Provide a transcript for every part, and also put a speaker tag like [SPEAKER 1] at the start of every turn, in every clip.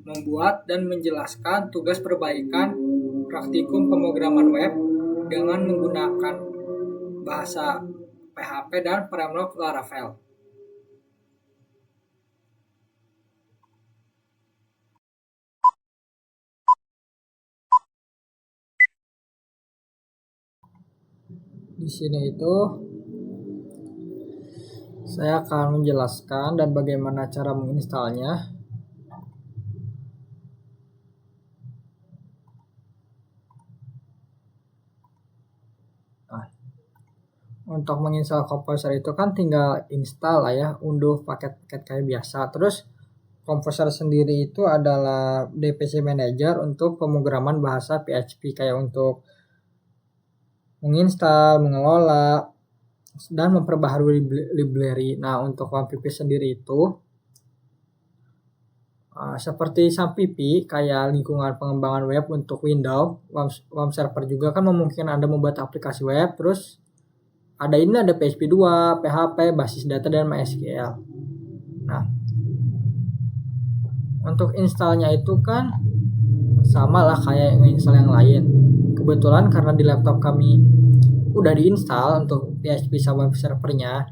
[SPEAKER 1] membuat dan menjelaskan tugas perbaikan praktikum pemrograman web dengan menggunakan bahasa PHP dan framework Laravel. Di sini itu saya akan menjelaskan dan bagaimana cara menginstalnya. Nah, untuk menginstal Composer itu kan tinggal install lah ya, unduh paket-paket kayak biasa. Terus Composer sendiri itu adalah DPC Manager untuk pemrograman bahasa PHP, kayak untuk menginstal, mengelola, dan memperbaharui library. Nah, untuk WAMPP sendiri itu seperti SAMPP, kayak lingkungan pengembangan web untuk Windows, WAM Server juga kan memungkinkan Anda membuat aplikasi web. Terus ada PHP 2, PHP, basis data, dan MySQL. Nah, untuk installnya itu kan sama lah kayak install yang lain. Kebetulan karena di laptop kami udah diinstal untuk PHP sama servernya,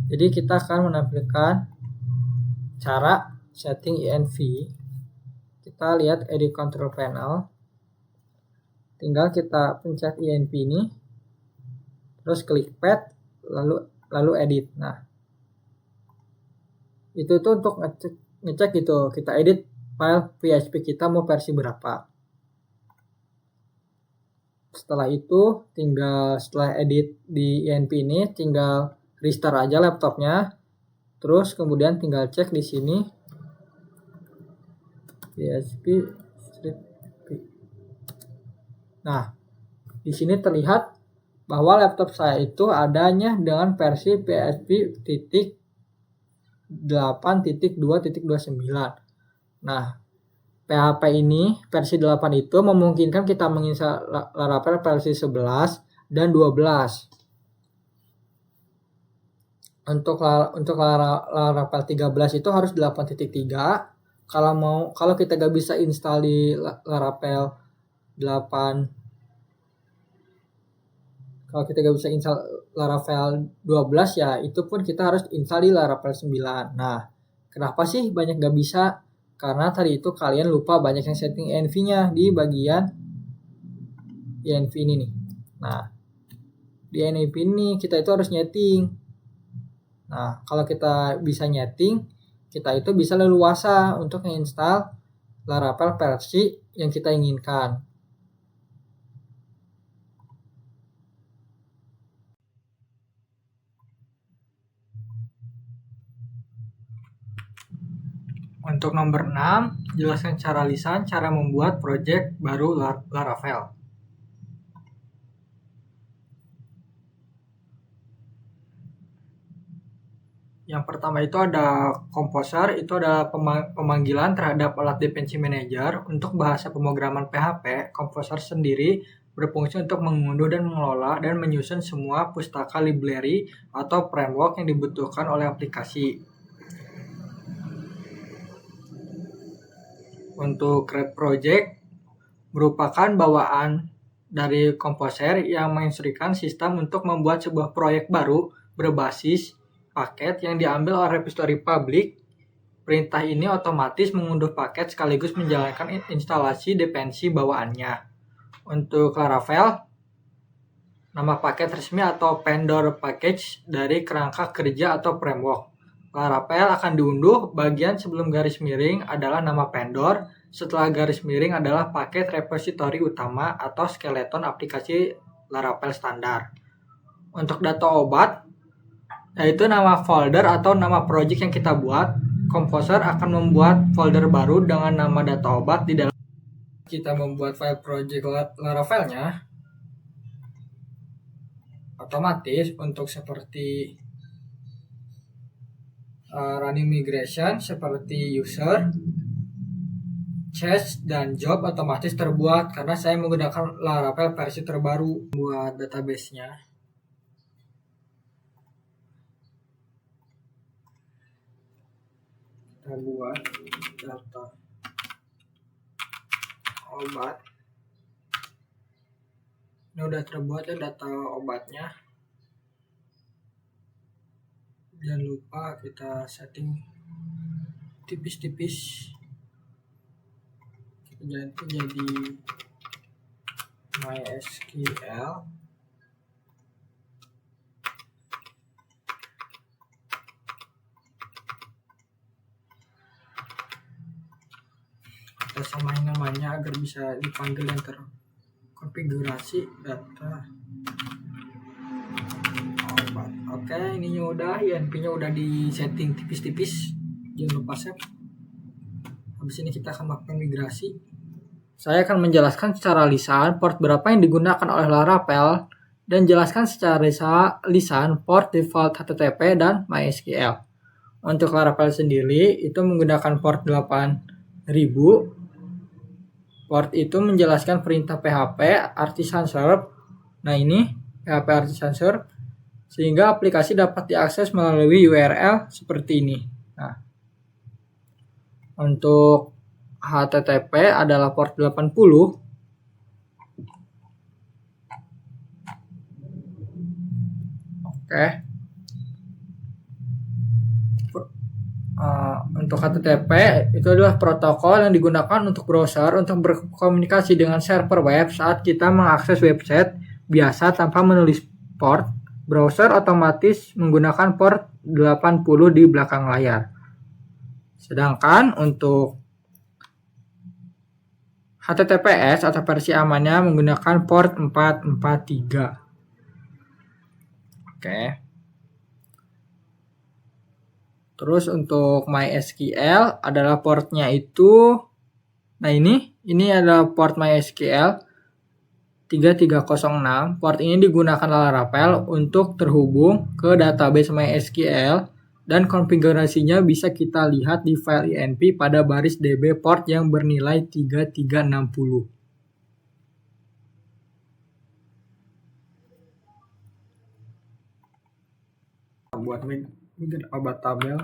[SPEAKER 1] jadi kita akan menampilkan cara setting env. Kita lihat edit control panel, tinggal kita pencet env ini, terus klik path, lalu edit. Nah, itu tuh untuk ngecek gitu, kita edit file PHP kita mau versi berapa. Setelah itu setelah edit di env ini tinggal restart aja laptopnya. Terus kemudian tinggal cek di sini PHP strip. Nah, di sini terlihat bahwa laptop saya itu adanya dengan versi PHP 8.2.29. Nah, PHP ini versi 8 itu memungkinkan kita menginstal Laravel versi 11 dan 12. Untuk Laravel 13 itu harus 8.3. Kalau kita gak bisa install di Laravel 8, kalau kita gak bisa install Laravel 12 ya itu pun kita harus install di Laravel 9. Nah, kenapa sih banyak gak bisa? Karena tadi itu kalian lupa banyak yang setting env-nya di bagian env ini nih. Nah, di env ini kita itu harus nyeting. Nah, kalau kita bisa nyeting, kita itu bisa leluasa untuk menginstal Laravel versi yang kita inginkan. Untuk nomor 6, jelaskan cara lisan cara membuat project baru Laravel. Yang pertama itu ada Composer, itu adalah pemanggilan terhadap alat dependency manager. Untuk bahasa pemrograman PHP, Composer sendiri berfungsi untuk mengunduh dan mengelola dan menyusun semua pustaka library atau framework yang dibutuhkan oleh aplikasi. Untuk create project merupakan bawaan dari Composer yang menginstruksikan sistem untuk membuat sebuah proyek baru berbasis paket yang diambil oleh repository publik. Perintah ini otomatis mengunduh paket sekaligus menjalankan instalasi dependensi bawaannya. Untuk Laravel, nama paket resmi atau vendor package dari kerangka kerja atau framework. Laravel akan diunduh, bagian sebelum garis miring adalah nama vendor, setelah garis miring adalah paket repository utama atau skeleton aplikasi Laravel standar. Untuk data obat, yaitu nama folder atau nama project yang kita buat. Composer akan membuat folder baru dengan nama data obat di dalam. Kita membuat file project Laravelnya, otomatis untuk seperti running migration seperti user, change, dan job otomatis terbuat karena saya menggunakan Laravel versi terbaru buat database-nya. Kita buat data obat. Ini udah terbuat ya data obatnya. Jangan lupa kita setting tipis-tipis. Kita ganti jadi MySQL. Kita samain namanya agar bisa dipanggil dan terkonfigurasi data obat. Oke, ininya udah, INP-nya udah di setting tipis-tipis. Jangan lupa save. Habis ini kita akan melakukan migrasi. Saya akan menjelaskan secara lisan port berapa yang digunakan oleh Laravel dan jelaskan secara lisan port default HTTP dan MySQL. Untuk Laravel sendiri itu menggunakan port 8000. Port itu menjelaskan perintah PHP Artisan Serve. Nah, ini PHP Artisan Serve sehingga aplikasi dapat diakses melalui URL seperti ini. Nah, untuk HTTP adalah port 80. Oke. Untuk HTTP itu adalah protokol yang digunakan untuk browser untuk berkomunikasi dengan server web saat kita mengakses website biasa tanpa menulis port. Browser otomatis menggunakan port 80 di belakang layar. Sedangkan untuk HTTPS atau versi amannya menggunakan port 443. Oke. Terus untuk MySQL adalah portnya itu, nah ini adalah port MySQL 3306. Port ini digunakan Laravel untuk terhubung ke database MySQL dan konfigurasinya bisa kita lihat di file INP pada baris DB port yang bernilai 3360. Buat obat tabel.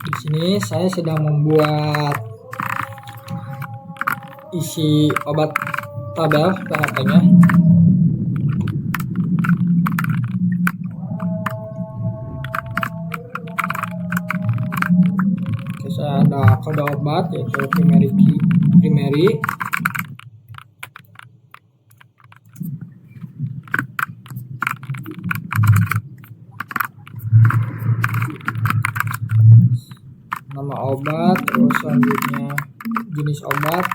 [SPEAKER 1] Di sini saya sedang membuat isi obat tabel PHP-nya. Oke, saya ada kode obat yaitu primary. Nama obat, terus selanjutnya jenis obat,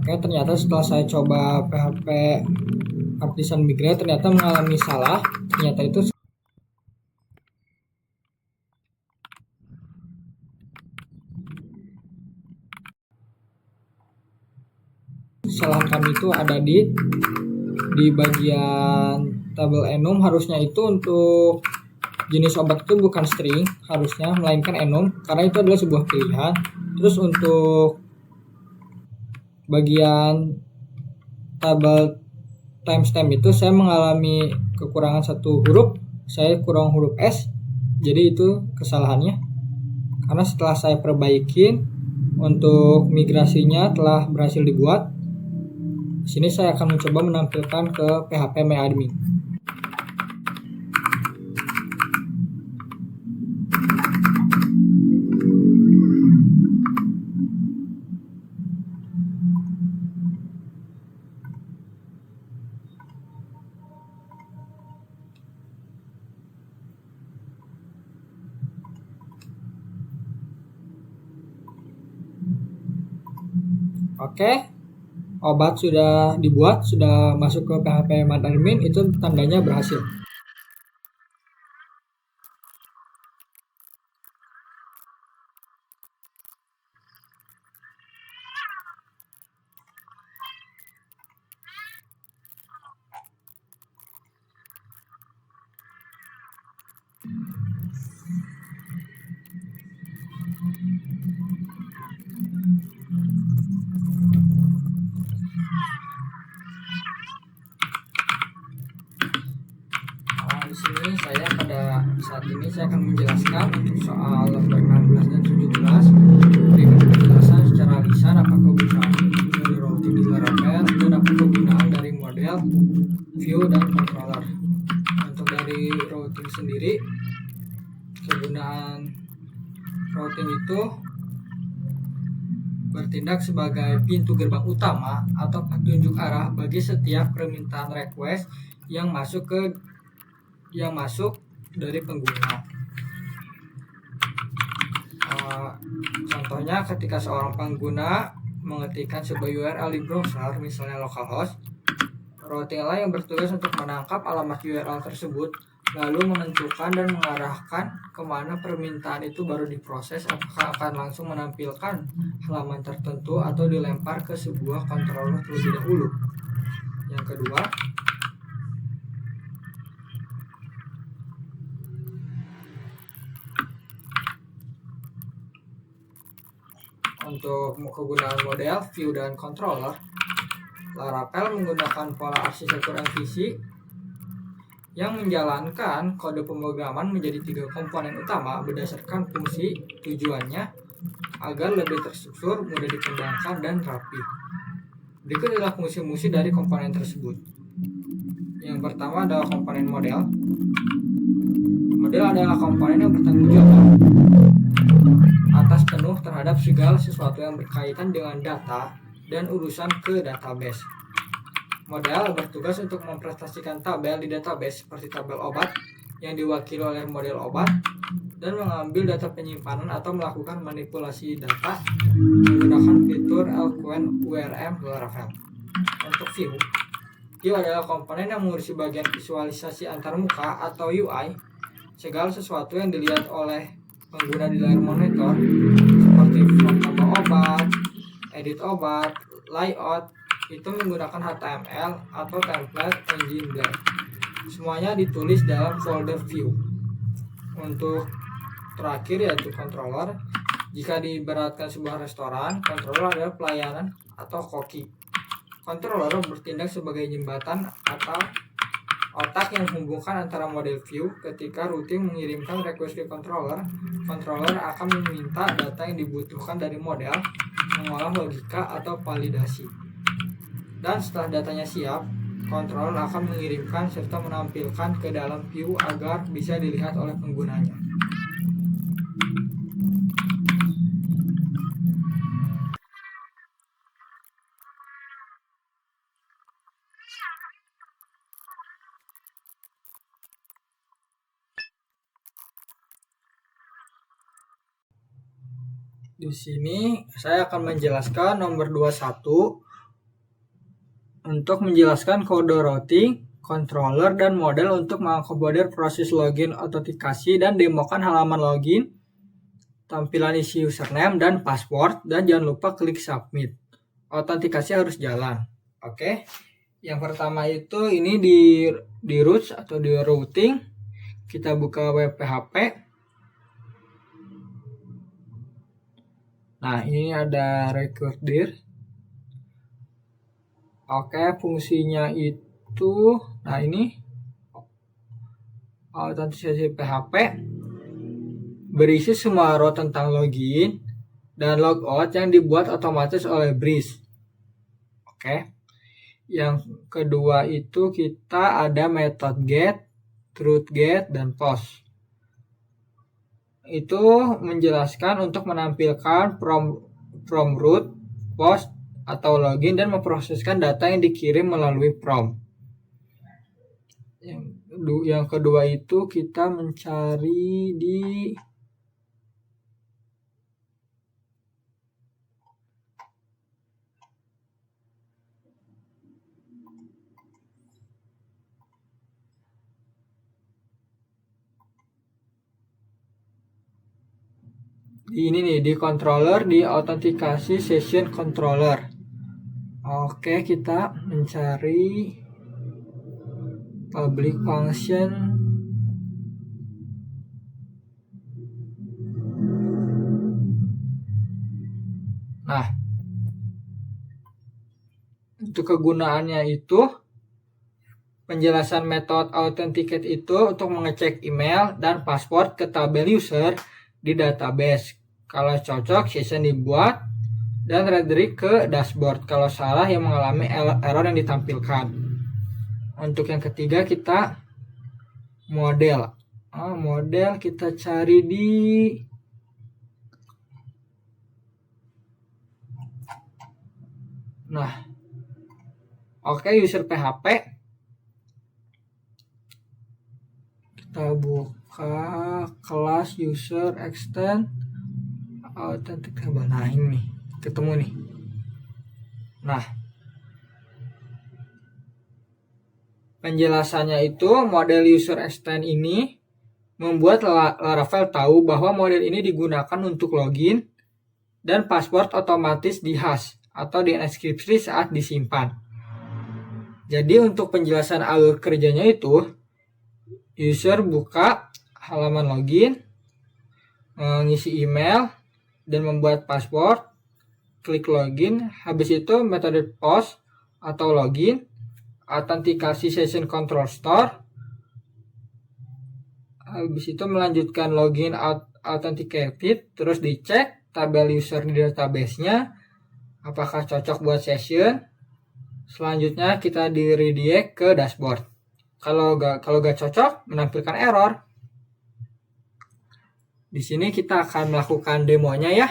[SPEAKER 1] Oke, ternyata setelah saya coba PHP Artisan Migrate ternyata mengalami salah. Ternyata itu kesalahan kami itu ada di bagian tabel enum. Harusnya itu untuk jenis obat itu bukan string harusnya, melainkan enum, karena itu adalah sebuah pilihan. Terus untuk bagian tabel timestamp itu saya mengalami kekurangan satu huruf, saya kurang huruf S, jadi itu kesalahannya. Karena setelah saya perbaikin, untuk migrasinya telah berhasil dibuat. Di sini saya akan mencoba menampilkan ke PHP MyAdmin. Oke, obat sudah dibuat, sudah masuk ke PHP MyAdmin, itu tandanya berhasil. Di sini pada saat ini saya akan menjelaskan untuk soal lembar 16 dan 17, berikan penjelasan secara lisan apa kegunaan dari routing di Laravel dan apa kegunaan dari model, view, dan controller. Untuk dari routing sendiri, kegunaan routing itu bertindak sebagai pintu gerbang utama atau petunjuk arah bagi setiap permintaan request yang masuk dari pengguna. Contohnya ketika seorang pengguna mengetikkan sebuah URL di browser, misalnya localhost, routing lain yang bertugas untuk menangkap alamat URL tersebut, lalu menentukan dan mengarahkan kemana permintaan itu baru diproses, apakah akan langsung menampilkan halaman tertentu atau dilempar ke sebuah controller terlebih dahulu. Yang kedua, untuk kegunaan model, view, dan controller, Laravel menggunakan pola arsitektur MVC yang menjalankan kode pemrograman menjadi 3 komponen utama berdasarkan fungsi tujuannya agar lebih terstruktur, mudah dikembangkan, dan rapi. Berikut adalah fungsi-fungsi dari komponen tersebut. Yang pertama adalah komponen model. Model adalah komponen yang bertanggung jawab atas penuh terhadap segala sesuatu yang berkaitan dengan data dan urusan ke database. Model bertugas untuk mempresentasikan tabel di database seperti tabel obat yang diwakili oleh model obat dan mengambil data penyimpanan atau melakukan manipulasi data menggunakan fitur Eloquent URM Laravel. Untuk view adalah komponen yang mengurusi bagian visualisasi antarmuka atau UI, segala sesuatu yang dilihat oleh pengguna di layar monitor seperti form tambah obat, edit obat, layout, itu menggunakan HTML atau template engine blend. Semuanya ditulis dalam folder view. Untuk terakhir yaitu controller. Jika diibaratkan sebuah restoran, controller adalah pelayanan atau koki. Controller bertindak sebagai jembatan atau otak yang menghubungkan antara model view. Ketika routing mengirimkan request ke controller, controller akan meminta data yang dibutuhkan dari model, mengolah logika atau validasi. Dan setelah datanya siap, controller akan mengirimkan serta menampilkan ke dalam view agar bisa dilihat oleh penggunanya. Di sini saya akan menjelaskan nomor 21 untuk menjelaskan kode routing, controller, dan model untuk mengakomodir proses login, autentikasi, dan demokan halaman login, tampilan isi username dan password, dan jangan lupa klik submit. Autentikasi harus jalan. Oke. Yang pertama itu ini di root atau di routing, Kita buka web PHP. Nah, ini ada recorder. Oke, fungsinya itu, nah ini autentisasi PHP berisi semua row tentang login dan logout yang dibuat otomatis oleh Breeze. Oke. Yang kedua itu kita ada method get, truth get, dan post. Itu menjelaskan untuk menampilkan from root, post, atau login dan memproseskan data yang dikirim melalui prompt. Yang kedua itu kita mencari di ini nih, di controller, di autentikasi session controller. Oke, kita mencari public function. Nah, untuk kegunaannya itu penjelasan metode authenticate itu untuk mengecek email dan password ke tabel user di database. Kalau cocok, session dibuat dan redirect ke dashboard. Kalau salah, yang mengalami error yang ditampilkan. Untuk yang ketiga kita model. Model kita cari di user PHP. Kita buka kelas user extend authentic table. Nah, ini ketemu nih. Nah, penjelasannya itu model user extend ini membuat Laravel tahu bahwa model ini digunakan untuk login dan password otomatis di hash atau di enkripsi saat disimpan. Jadi untuk penjelasan alur kerjanya itu, user buka halaman login, mengisi email, dan membuat password, klik login, habis itu metode post atau login, autentikasi session control store, habis itu melanjutkan login authenticated, terus dicek tabel user di database-nya apakah cocok buat session. Selanjutnya kita di redirect ke dashboard. Kalau gak cocok, menampilkan error. Di sini kita akan melakukan demonya ya.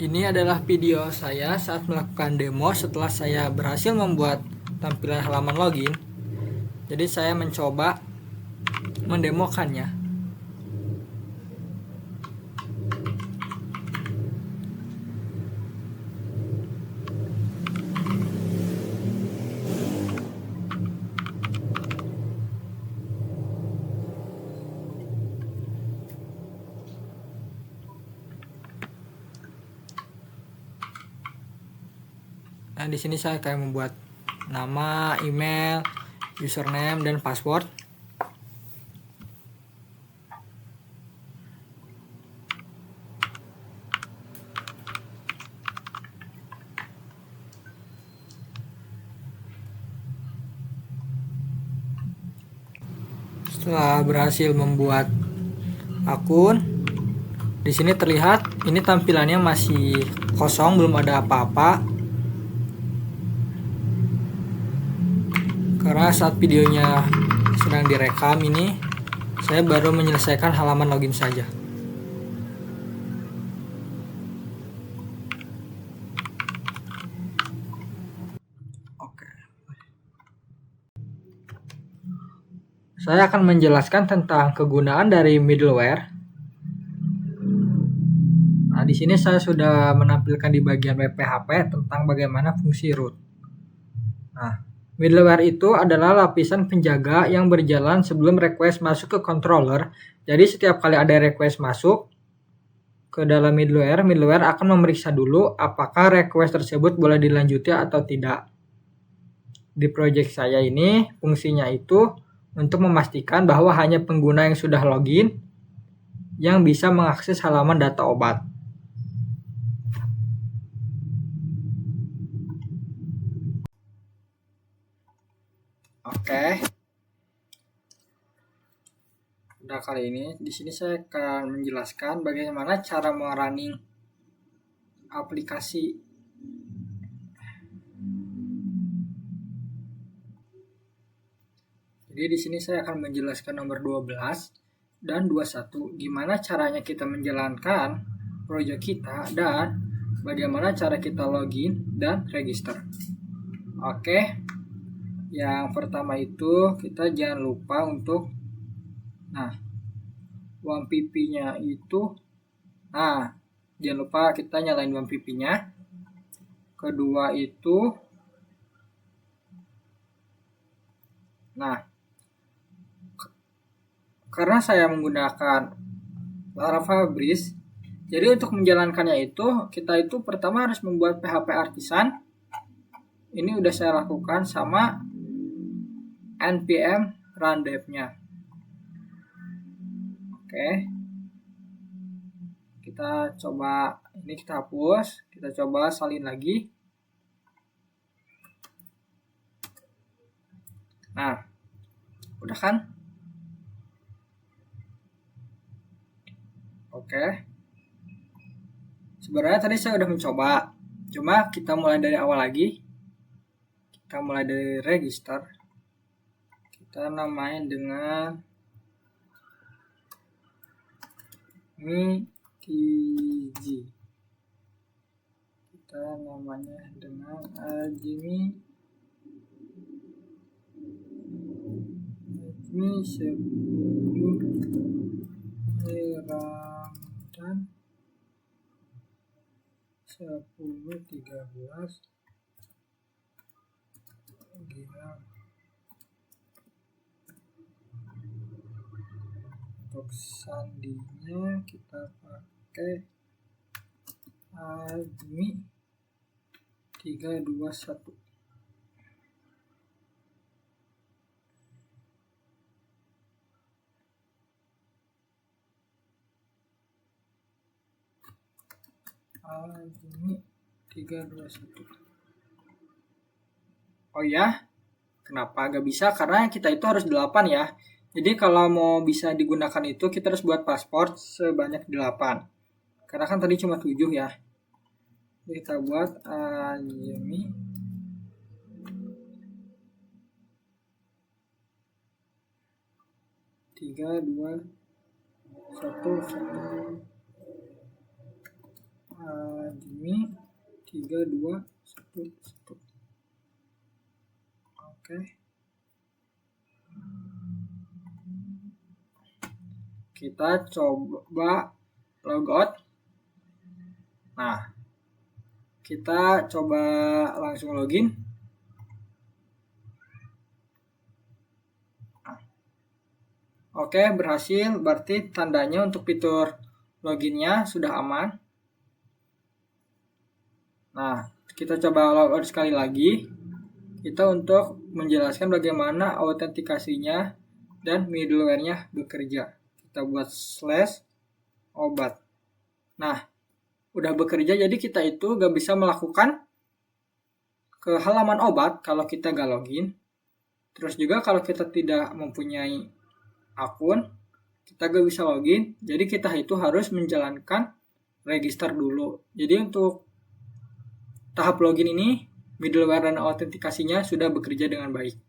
[SPEAKER 1] Ini adalah video saya saat melakukan demo setelah saya berhasil membuat tampilan halaman login. Jadi saya mencoba mendemokannya. Nah, di sini saya akan membuat nama, email, username, dan password. Setelah berhasil membuat akun, di sini terlihat ini tampilannya masih kosong, belum ada apa-apa. Karena saat videonya sedang direkam ini, saya baru menyelesaikan halaman login saja. Oke. Saya akan menjelaskan tentang kegunaan dari middleware. Nah, di sini saya sudah menampilkan di bagian web PHP tentang bagaimana fungsi root. Nah, middleware itu adalah lapisan penjaga yang berjalan sebelum request masuk ke controller. Jadi setiap kali ada request masuk ke dalam middleware akan memeriksa dulu apakah request tersebut boleh dilanjuti atau tidak. Di project saya ini fungsinya itu untuk memastikan bahwa hanya pengguna yang sudah login yang bisa mengakses halaman data obat. Oke. Pada kali ini di sini saya akan menjelaskan bagaimana cara merunning aplikasi. Jadi di sini saya akan menjelaskan nomor 12 dan 21 gimana caranya kita menjalankan proyek kita dan bagaimana cara kita login dan register. Oke. Yang pertama itu kita jangan lupa untuk WAMPP-nya itu jangan lupa kita nyalain WAMPP-nya. Kedua itu karena saya menggunakan Laravel Breeze, jadi untuk menjalankannya itu kita itu pertama harus membuat PHP Artisan. Ini udah saya lakukan sama npm run dev-nya. Oke. Kita coba, ini kita hapus, kita coba salin lagi. Nah, udah kan? Oke. Sebenarnya tadi saya udah mencoba, cuma kita mulai dari awal lagi. Kita mulai dari register. Kita namain dengan Mikiji. Kita namanya dengan Ajmi 10 dan 10-13 gram. Untuk sandinya kita pakai Ajmi 321. Ajmi 321. Oh ya, kenapa gak bisa? Karena kita itu harus 8 ya. Jadi kalau mau bisa digunakan itu kita harus buat paspor sebanyak 8. Karena kan tadi cuma 7 ya. Jadi kita buat Ajmi 321. Ajmi 321. Oke. Kita coba logout. Nah, kita coba langsung login. Oke, berhasil. Berarti tandanya untuk fitur loginnya sudah aman. Nah, kita coba logout sekali lagi. Kita untuk menjelaskan bagaimana autentikasinya dan middleware-nya bekerja. Kita buat /obat. Nah, udah bekerja, jadi kita itu gak bisa melakukan ke halaman obat kalau kita gak login. Terus juga kalau kita tidak mempunyai akun, kita gak bisa login. Jadi kita itu harus menjalankan register dulu. Jadi untuk tahap login ini, middleware dan autentikasinya sudah bekerja dengan baik.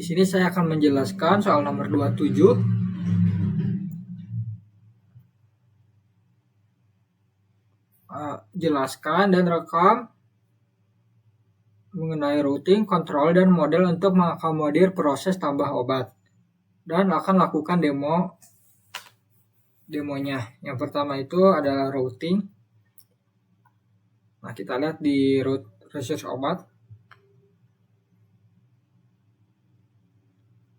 [SPEAKER 1] di sini saya akan menjelaskan soal nomor 27. Jelaskan dan rekam mengenai routing, kontrol, dan model untuk mengakomodir proses tambah obat. Dan akan lakukan demonya. Yang pertama itu adalah routing. Nah, kita lihat di root research obat.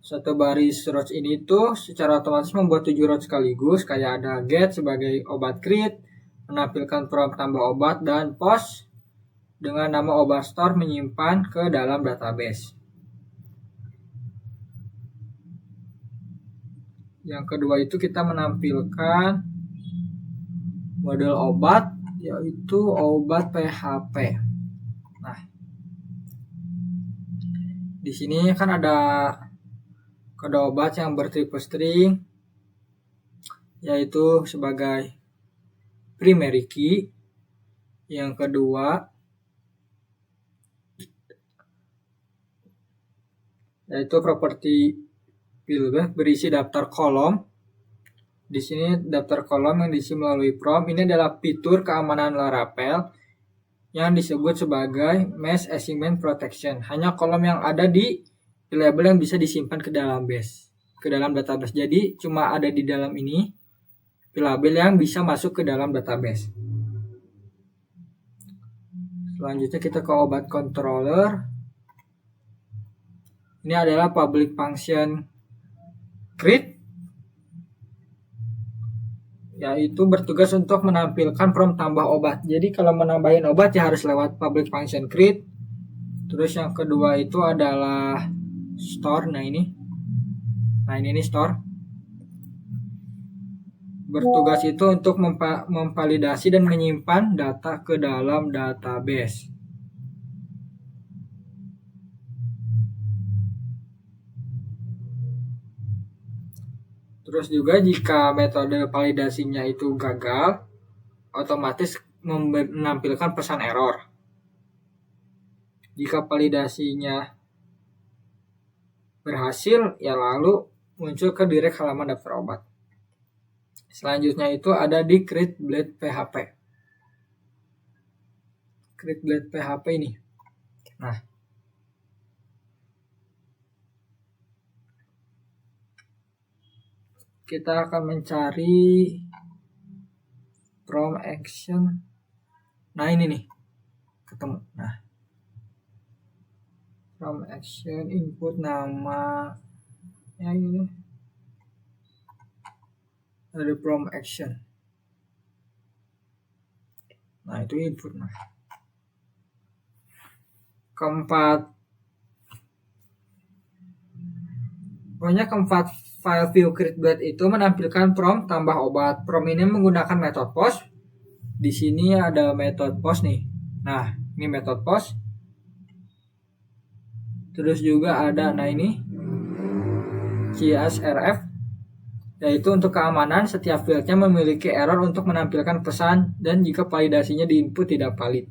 [SPEAKER 1] Satu baris route ini tuh secara otomatis membuat 7 route sekaligus, kayak ada get sebagai obat crit, menampilkan prompt tambah obat, dan post dengan nama obat store menyimpan ke dalam database. Yang kedua itu kita menampilkan model obat, yaitu obat PHP. Nah, di sini kan ada kode obat yang bertipe string, yaitu sebagai primary key. Yang kedua yaitu properti field berisi daftar kolom. Di sini daftar kolom yang diisi melalui prompt. Ini adalah fitur keamanan Laravel yang disebut sebagai mesh assignment protection. Hanya kolom yang ada di label yang bisa disimpan ke dalam database. Jadi cuma ada di dalam ini label yang bisa masuk ke dalam database. Selanjutnya kita ke obat controller. Ini adalah public function create, yaitu bertugas untuk menampilkan prompt tambah obat. Jadi kalau menambahin obat ya harus lewat public function create. Terus yang kedua itu adalah store. Nah ini store. Bertugas itu untuk memvalidasi dan menyimpan data ke dalam database. Terus juga jika metode validasinya itu gagal, otomatis menampilkan pesan error. Jika validasinya berhasil, ya lalu muncul ke direct halaman daftar obat. Selanjutnya itu ada di create blade PHP. Create blade PHP ini. Nah, kita akan mencari from action. Nah, ini nih. Ketemu. Nah, from action input nama ya ini. Dari from action. Nah, itu input. Nah, keempat file view create blade itu menampilkan prompt tambah obat. Prompt ini menggunakan metode post. Di sini ada metode post nih. Nah, ini metode post. Terus juga ada ini CSRF, yaitu untuk keamanan setiap fieldnya memiliki error untuk menampilkan pesan dan jika validasinya di input tidak valid.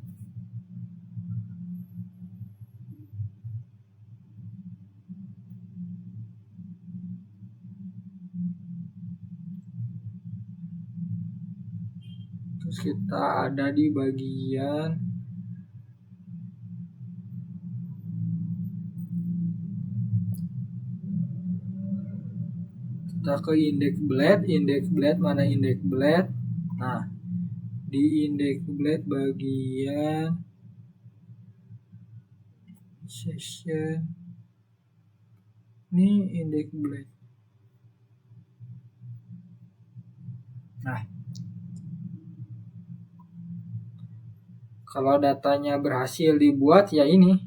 [SPEAKER 1] Terus kita ada di bagian kita ke index blade mana index blade. Nah, di index blade bagian session ini index blade. Nah, kalau datanya berhasil dibuat ya ini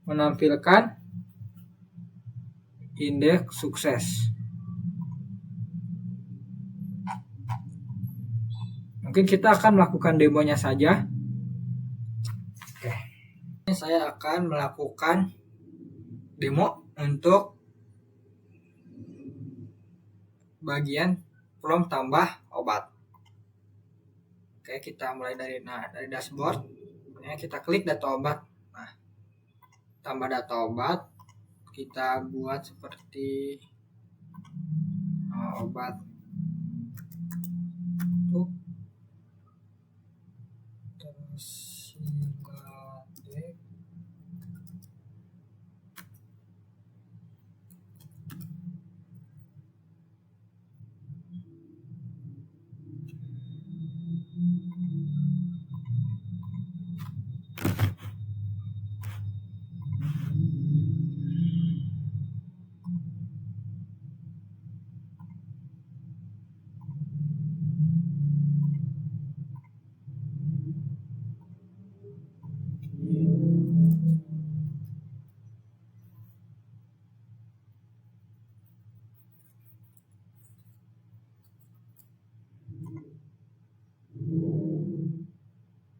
[SPEAKER 1] menampilkan indeks sukses. Mungkin kita akan melakukan demonya saja. Oke. Ini saya akan melakukan demo untuk bagian prompt tambah obat. Oke, kita mulai dari dashboard. Ya, kita klik data obat. Nah, tambah data obat. kita buat seperti obat untuk Siladek.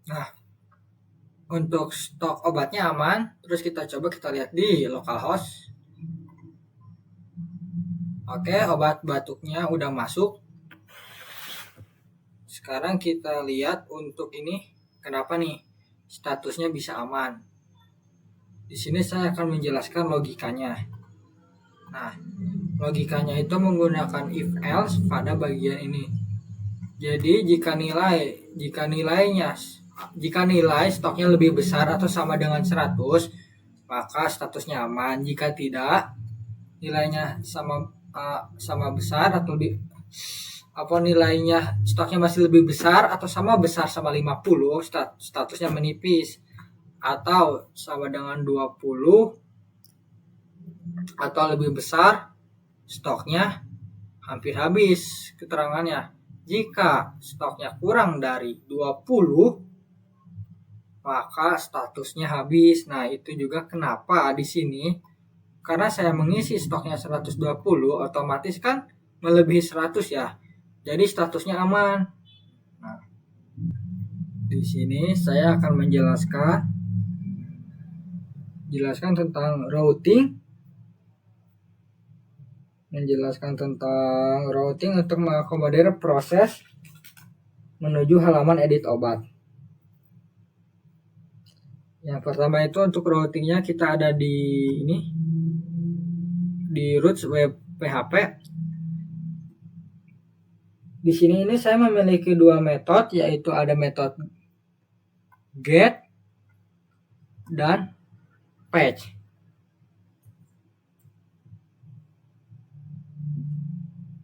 [SPEAKER 1] Nah, untuk stok obatnya aman. Terus kita lihat di localhost. Oke, obat batuknya udah masuk. Sekarang kita lihat untuk ini kenapa nih statusnya bisa aman. Di sini saya akan menjelaskan logikanya. Nah, logikanya itu menggunakan if else pada bagian ini. Jadi jika nilai stoknya lebih besar atau sama dengan 100, maka statusnya aman. Jika tidak, nilainya sama besar atau nilainya stoknya masih lebih besar atau sama besar sama 50, statusnya menipis. Atau sama dengan 20 atau lebih besar, stoknya hampir habis. Keterangannya, jika stoknya kurang dari 20, maka statusnya habis. Nah, itu juga kenapa di sini, karena saya mengisi stoknya 120, otomatis kan melebihi 100 ya. Jadi statusnya aman. Nah, di sini saya akan menjelaskan tentang routing. Untuk mengakomodir proses menuju halaman edit obat. Yang pertama itu untuk routingnya kita ada di roots web PHP. Di sini saya memiliki dua metode, yaitu ada metode get dan patch.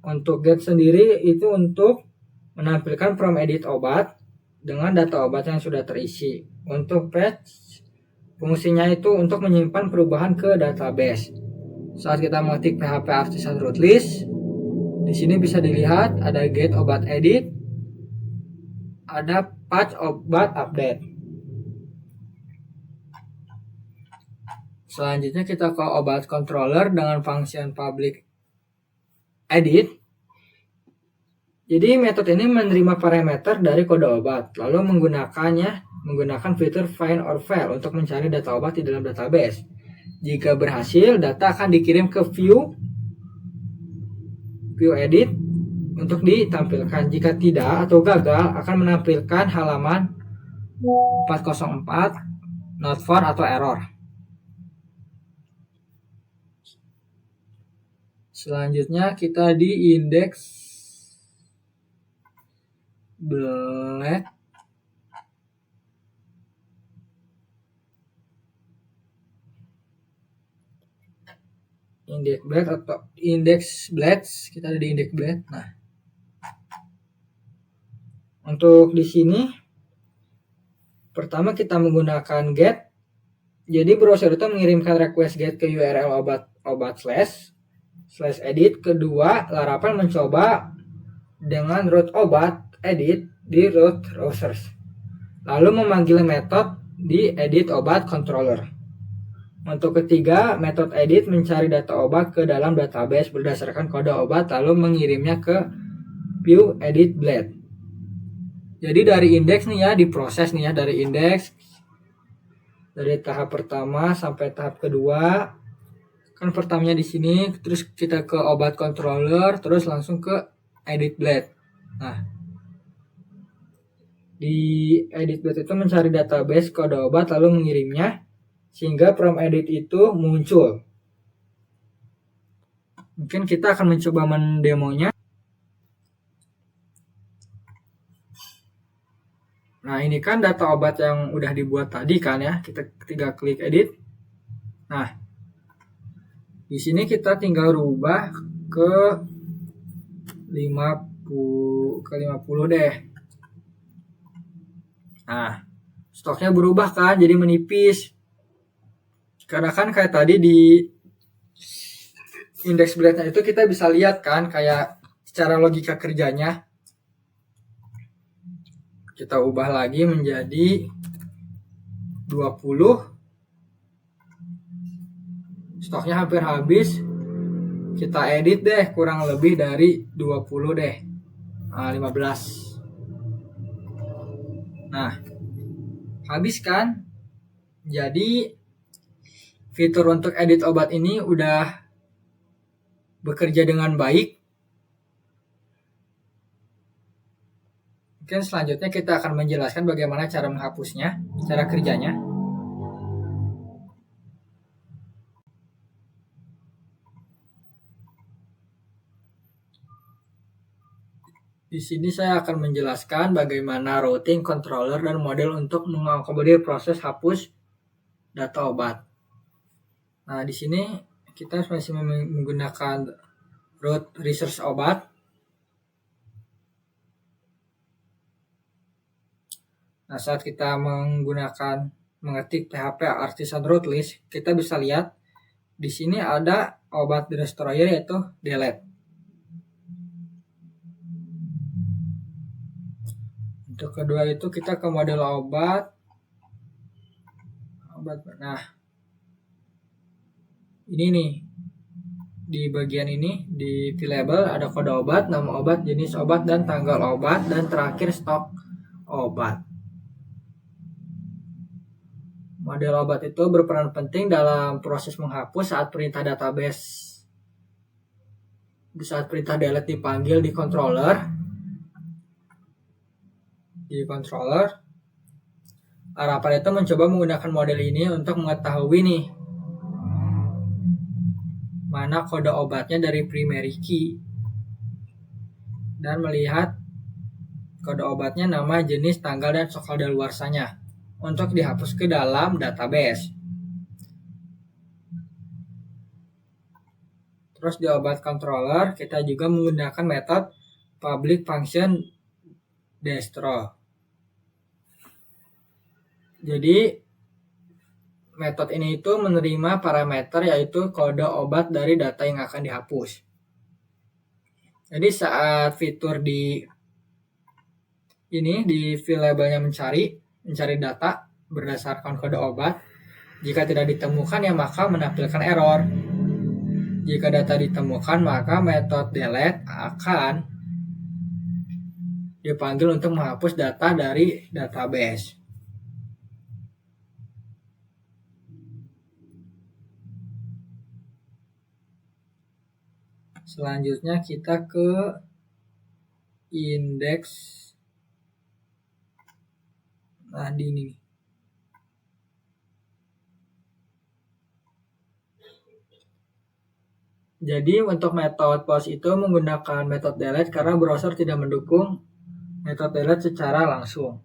[SPEAKER 1] Untuk get sendiri itu untuk menampilkan from edit obat dengan data obat yang sudah terisi. Untuk patch, fungsinya itu untuk menyimpan perubahan ke database. Saat kita mengetik PHP artisan root list, di sini bisa dilihat ada get obat edit, ada patch obat update. Selanjutnya kita ke obat controller dengan function public edit. Jadi metode ini menerima parameter dari kode obat, lalu menggunakan fitur find or fail untuk mencari data obat di dalam database. Jika berhasil, data akan dikirim ke view edit untuk ditampilkan. Jika tidak atau gagal, akan menampilkan halaman 404 not found atau error. Selanjutnya kita di index black. Index black, kita ada di index black. Nah, untuk di sini pertama kita menggunakan get. Jadi browser itu mengirimkan request get ke URL obat slash edit. Kedua, Laravel mencoba dengan root obat edit di root browsers, lalu memanggil metode di edit obat controller. Untuk ketiga, metode edit mencari data obat ke dalam database berdasarkan kode obat, lalu mengirimnya ke view edit blade. Jadi dari indeks nih ya, diproses nih ya, dari indeks, dari tahap pertama sampai tahap kedua. Kan pertamanya di sini, terus kita ke obat controller, terus langsung ke edit blade. Nah, di edit blade itu mencari database kode obat lalu mengirimnya, sehingga from edit itu muncul. Mungkin kita akan mencoba mendemonya. Nah, ini kan data obat yang udah dibuat tadi kan ya. Kita tinggal klik edit. Nah, di sini kita tinggal rubah ke 50 deh. Nah, stoknya berubah kan, jadi menipis. Karena kan kayak tadi di index breadnya itu kita bisa lihat kan kayak secara logika kerjanya. Kita ubah lagi menjadi 20. Stoknya hampir habis. Kita edit deh kurang lebih dari 20 deh. 15. Nah, habis kan? Jadi fitur untuk edit obat ini udah bekerja dengan baik. Mungkin selanjutnya kita akan menjelaskan bagaimana cara menghapusnya, cara kerjanya. Di sini saya akan menjelaskan bagaimana routing, controller, dan model untuk mengakomodir proses hapus data obat. Nah, di sini kita masih menggunakan root resource obat. Nah, saat kita mengetik PHP artisan root list, kita bisa lihat di sini ada obat destroyer yaitu delete. Untuk kedua itu kita ke model obat. Nah, ini nih. Di bagian ini di label ada kode obat, nama obat, jenis obat, dan tanggal obat, dan terakhir stok obat. Model obat itu berperan penting dalam proses menghapus saat perintah database. Di saat perintah delete dipanggil di controller. Harapan itu mencoba menggunakan model ini untuk mengetahui nih mana kode obatnya dari primary key dan melihat kode obatnya, nama, jenis, tanggal, dan stok kadaluarsanya untuk dihapus ke dalam database. Terus di obat controller kita juga menggunakan metode public function destro. Jadi metode ini itu menerima parameter yaitu kode obat dari data yang akan dihapus. Jadi saat fitur di field labelnya mencari data berdasarkan kode obat, jika tidak ditemukan ya maka menampilkan error. Jika data ditemukan maka metode delete akan dipanggil untuk menghapus data dari database. Selanjutnya kita ke indeks. Nah, di ini. Jadi untuk metode post itu menggunakan metode delete karena browser tidak mendukung metode delete secara langsung.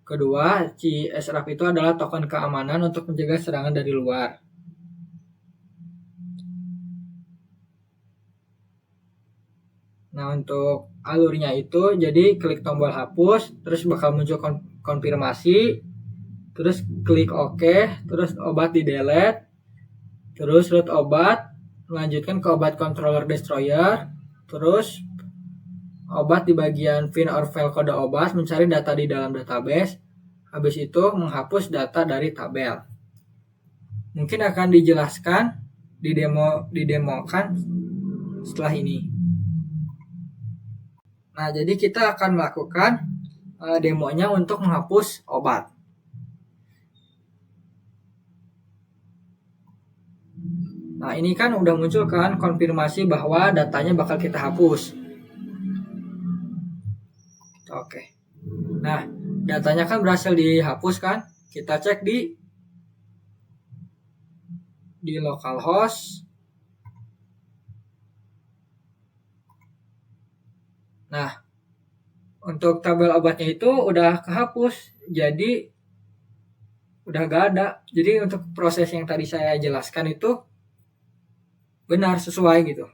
[SPEAKER 1] Kedua, CSRF itu adalah token keamanan untuk mencegah serangan dari luar. Nah, untuk alurnya itu jadi klik tombol hapus, terus bakal muncul konfirmasi, terus klik OK, terus obat di delete, terus root obat, melanjutkan ke obat controller destroyer, terus obat di bagian fin or file kode obat, mencari data di dalam database, habis itu menghapus data dari tabel. Mungkin akan dijelaskan, didemokan setelah ini. Nah, jadi kita akan melakukan demonya untuk menghapus obat. Nah, ini kan udah muncul kan konfirmasi bahwa datanya bakal kita hapus. Oke. Nah, datanya kan berhasil dihapus kan? Kita cek di localhost. Nah, untuk tabel obatnya itu udah kehapus, jadi udah gak ada. Jadi untuk proses yang tadi saya jelaskan itu benar sesuai gitu.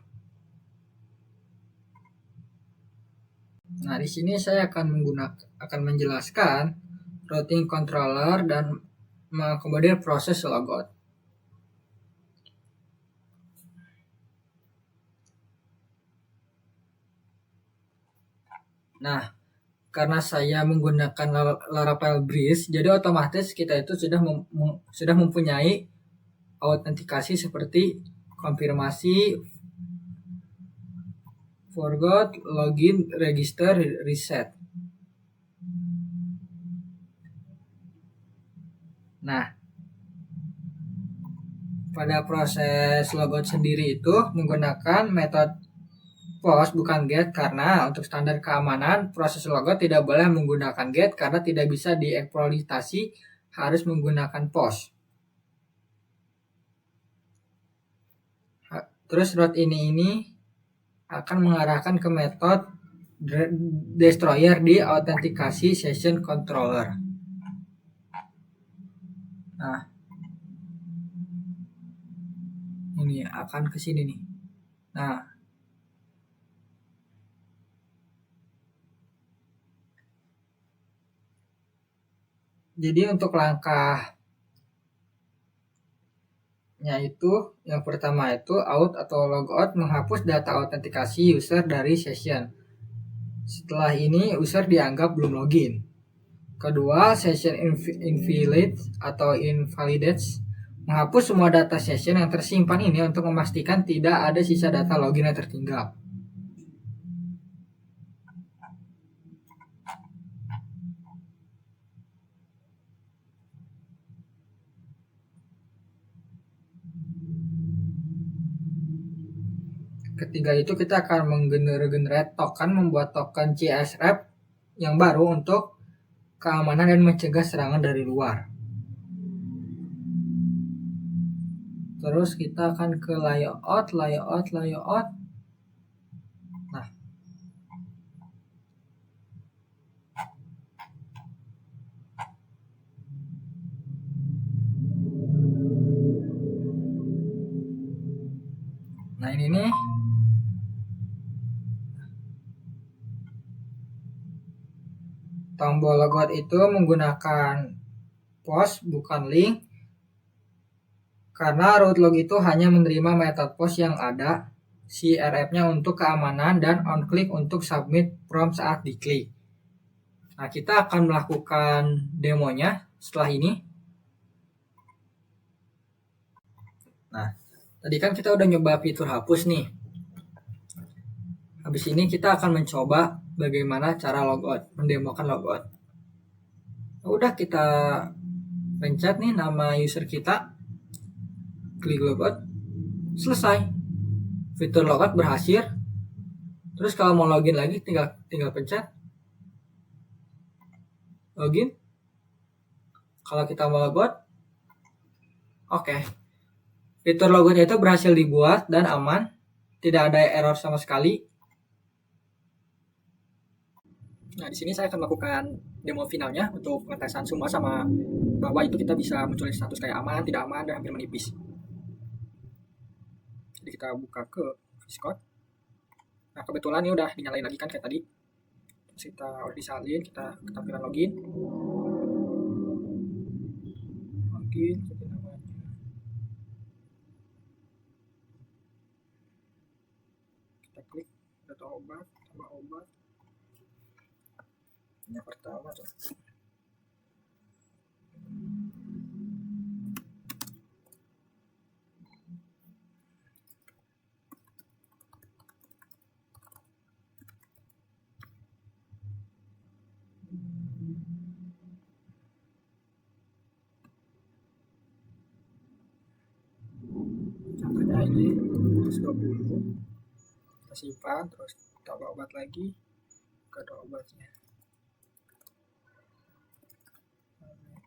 [SPEAKER 1] Nah, di sini saya akan menjelaskan routing controller dan mengakomodir proses logout. Nah, karena saya menggunakan Laravel Breeze, jadi otomatis kita itu sudah mempunyai autentikasi seperti konfirmasi, forgot, login, register, reset. Nah, pada proses logout sendiri itu menggunakan metode post bukan get, karena untuk standar keamanan proses logout tidak boleh menggunakan get karena tidak bisa dieksploitasi, harus menggunakan post. Terus route ini akan mengarahkan ke metode destroyer di autentikasi session controller. Nah, ini akan ke sini nih. Nah, jadi untuk langkahnya itu yang pertama itu out atau logout, menghapus data autentikasi user dari session. Setelah ini user dianggap belum login. Kedua, session invalid atau invalidates, menghapus semua data session yang tersimpan ini untuk memastikan tidak ada sisa data login yang tertinggal. Ketiga itu kita akan menggenerate token, membuat token CSRF yang baru untuk keamanan dan mencegah serangan dari luar. Terus kita akan ke layout. Nah ini nih. Tombol logout itu menggunakan post bukan link, karena root log itu hanya menerima metode post yang ada CRF-nya untuk keamanan dan on click untuk submit prompt saat diklik. Nah, kita akan melakukan demonya setelah ini. Nah, tadi kan kita udah nyoba fitur hapus nih. Habis ini kita akan mencoba bagaimana cara logout, mendemokan logout. Udah kita pencet nih nama user kita, klik logout, selesai. Fitur logout berhasil. Terus kalau mau login lagi tinggal pencet login. Kalau kita mau logout, oke. Fitur logoutnya itu berhasil dibuat dan aman, tidak ada error sama sekali. Nah, di sini saya akan melakukan demo finalnya untuk pengetesan semua sama bahwa itu kita bisa munculin status kayak aman, tidak aman, dan hampir menipis. Jadi kita buka ke VS Nah, kebetulan ini udah dinyalain lagi kan kayak tadi. Terus kita udah disalin, kita tampilan login. Login, kita klik data obat, tambah obat. Yang pertama tuh. Contohnya ini 120. Kita simpan, terus tambah obat lagi, ke ada obatnya.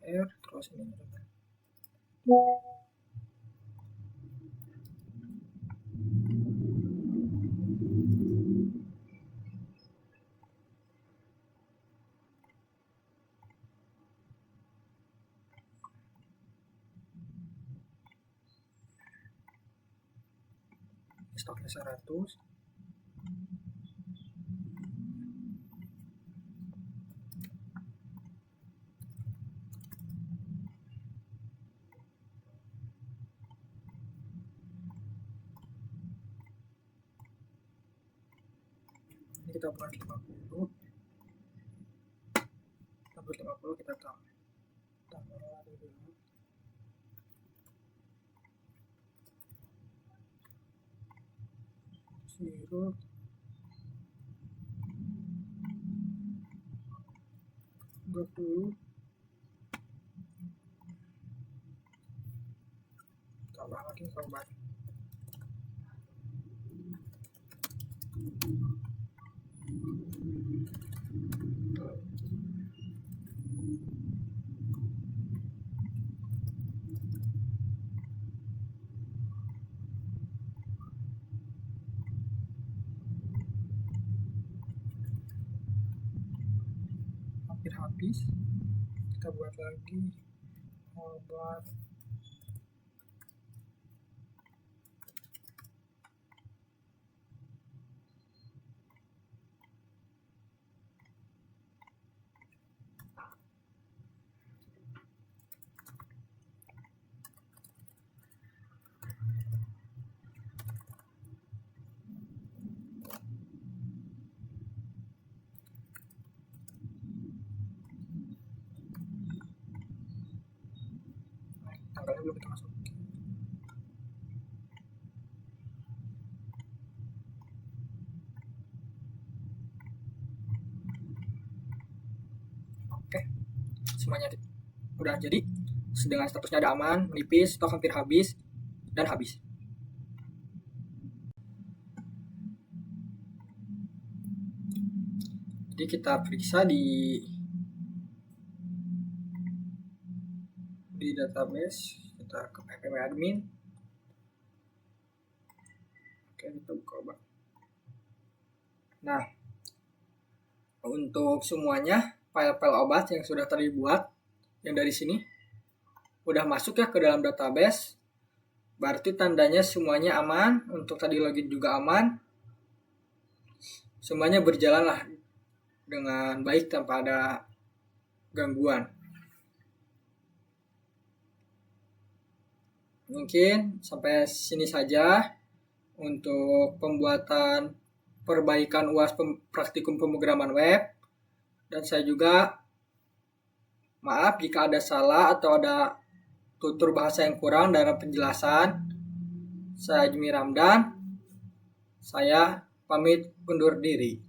[SPEAKER 1] Terus ini stoknya 100. Ini kita buat 50. Kita buat 50, kita tambah lagi dulu. Zero. Buat dulu. Tambah lagi korban. Hampir habis, kita buat lagi obat. Tanggalnya belum kita masukin. Oke, semuanya udah jadi. Dengan statusnya ada aman, menipis, stok hampir habis, dan habis. Jadi kita periksa di database, kita ke ppm admin. Oke, kita buka obat. Nah, untuk semuanya file-file obat yang sudah terbuat yang dari sini udah masuk ya ke dalam database, berarti tandanya semuanya aman. Untuk tadi login juga aman, semuanya berjalan lah dengan baik tanpa ada gangguan. Mungkin sampai sini saja untuk pembuatan perbaikan UAS praktikum pemrograman web. Dan saya juga maaf jika ada salah atau ada tutur bahasa yang kurang dalam penjelasan. Saya Jimmy Ramdan. Saya pamit undur diri.